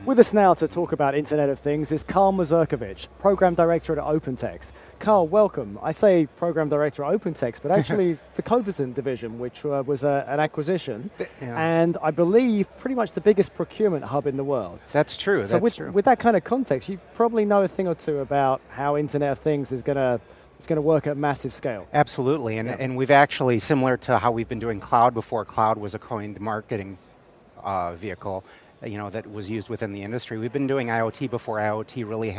With us now to talk about Internet of Things is Karl Mozurkewich, Program Director at OpenText. Karl, welcome. I say Program Director at OpenText, but actually the Covisint division, which was an acquisition, and I believe pretty much the biggest procurement hub in the world. That's true, So with that kind of context, you probably know a thing or two about how Internet of Things is going to work at massive scale. Absolutely, and we've actually, similar to how we've been doing cloud before, cloud was a coined marketing vehicle, that was used within the industry. We've been doing IoT before IoT really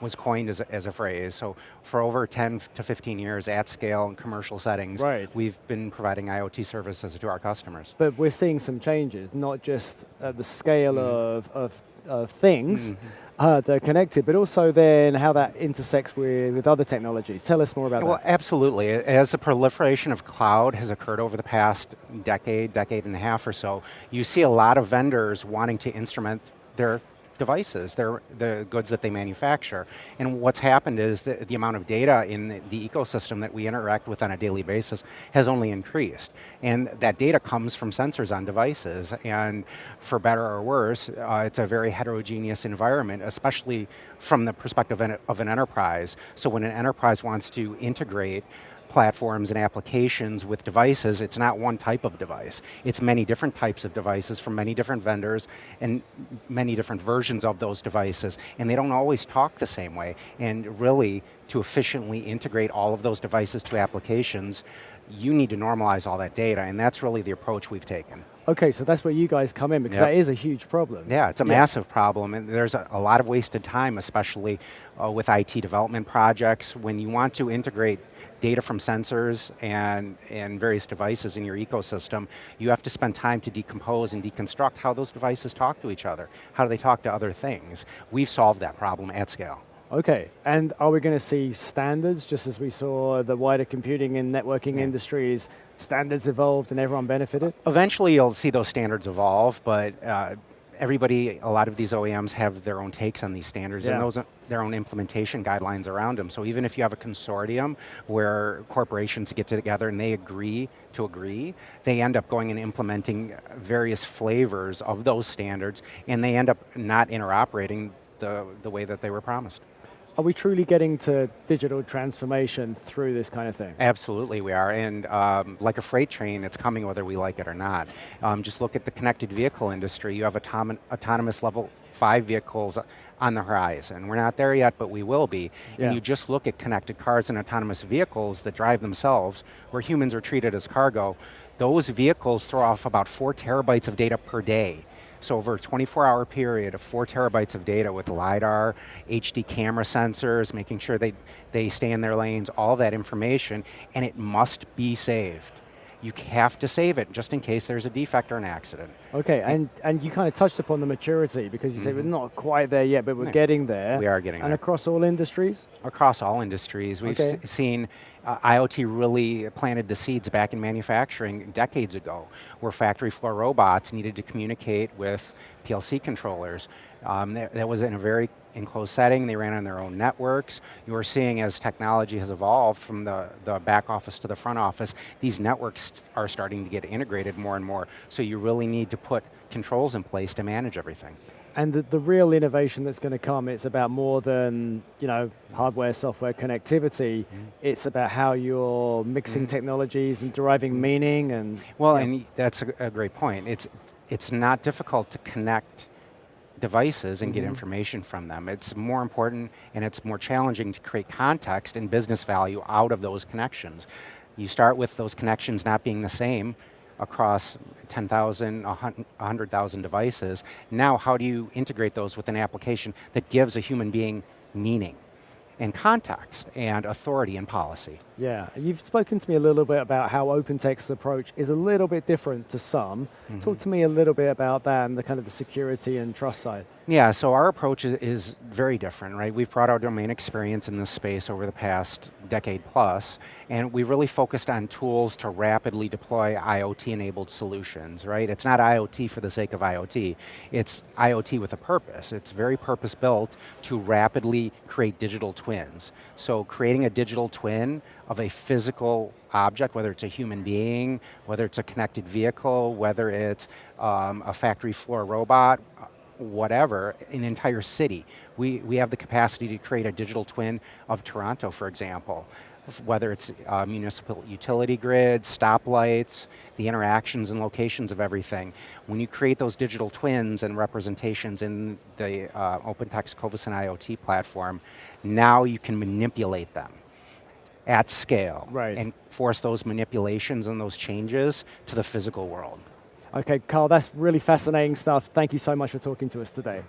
was coined as a phrase. So for over 10 to 15 years at scale in commercial settings, we've been providing IoT services to our customers. But we're seeing some changes, not just at the scale of things that are connected, but also then how that intersects with other technologies. Tell us more about that. Well, absolutely. As the proliferation of cloud has occurred over the past decade and a half or so, you see a lot of vendors wanting to instrument their devices, the goods that they manufacture. And what's happened is the amount of data in the ecosystem that we interact with on a daily basis has only increased. And that data comes from sensors on devices. And for better or worse, it's a very heterogeneous environment, especially from the perspective of an enterprise. So when an enterprise wants to integrate platforms and applications with devices, it's not one type of device. It's many different types of devices from many different vendors and many different versions of those devices, and they don't always talk the same way. And really, to efficiently integrate all of those devices to applications, you need to normalize all that data, and that's really the approach we've taken. Okay, so that's where you guys come in, because that is a huge problem. Yeah, it's a massive problem, and there's a lot of wasted time, especially with IT development projects. When you want to integrate data from sensors and various devices in your ecosystem, you have to spend time to decompose and deconstruct how those devices talk to each other. How do they talk to other things? We've solved that problem at scale. Okay, and are we going to see standards, just as we saw the wider computing and networking industries, standards evolved and everyone benefited? Eventually you'll see those standards evolve, but a lot of these OEMs have their own takes on these standards and their own implementation guidelines around them. So even if you have a consortium where corporations get together and they agree, they end up going and implementing various flavors of those standards, and they end up not interoperating the way that they were promised. Are we truly getting to digital transformation through this kind of thing? Absolutely we are, and like a freight train, it's coming whether we like it or not. Just look at the connected vehicle industry. You have autonomous level 5 vehicles on the horizon. We're not there yet, but we will be. And you just look at connected cars and autonomous vehicles that drive themselves, where humans are treated as cargo. Those vehicles throw off about 4 terabytes of data per day. So over a 24-hour period of 4 terabytes of data with LiDAR, HD camera sensors, making sure they stay in their lanes, all that information, and it must be saved. You have to save it just in case there's a defect or an accident. Okay, and you kind of touched upon the maturity, because you say we're not quite there yet, but we're getting there. We are getting there. And across all industries? Across all industries. We've seen IoT really planted the seeds back in manufacturing decades ago, where factory floor robots needed to communicate with PLC controllers. That was in a very enclosed setting. They ran on their own networks. You are seeing, as technology has evolved from the back office to the front office, these networks are starting to get integrated more and more. So you really need to put controls in place to manage everything. And the real innovation that's going to come, it's about more than hardware, software, connectivity. It's about how you're mixing technologies and deriving meaning. And and that's a great point. It's not difficult to connect devices and get information from them. It's more important and it's more challenging to create context and business value out of those connections. You start with those connections not being the same across 10,000, 100,000 devices. Now, how do you integrate those with an application that gives a human being meaning and context and authority and policy? Yeah, you've spoken to me a little bit about how OpenText's approach is a little bit different to some. Talk to me a little bit about that and the kind of the security and trust side. Yeah, so our approach is very different, right? We've brought our domain experience in this space over the past decade plus, and we really focused on tools to rapidly deploy IoT-enabled solutions, right? It's not IoT for the sake of IoT. It's IoT with a purpose. It's very purpose-built to rapidly create digital twins. So creating a digital twin of a physical object, whether it's a human being, whether it's a connected vehicle, whether it's a factory floor robot, whatever, an entire city. We have the capacity to create a digital twin of Toronto, for example, whether it's municipal utility grids, stoplights, the interactions and locations of everything. When you create those digital twins and representations in the OpenText Covisint IoT platform, now you can manipulate them at scale and force those manipulations and those changes to the physical world. Okay, Karl, that's really fascinating stuff. Thank you so much for talking to us today.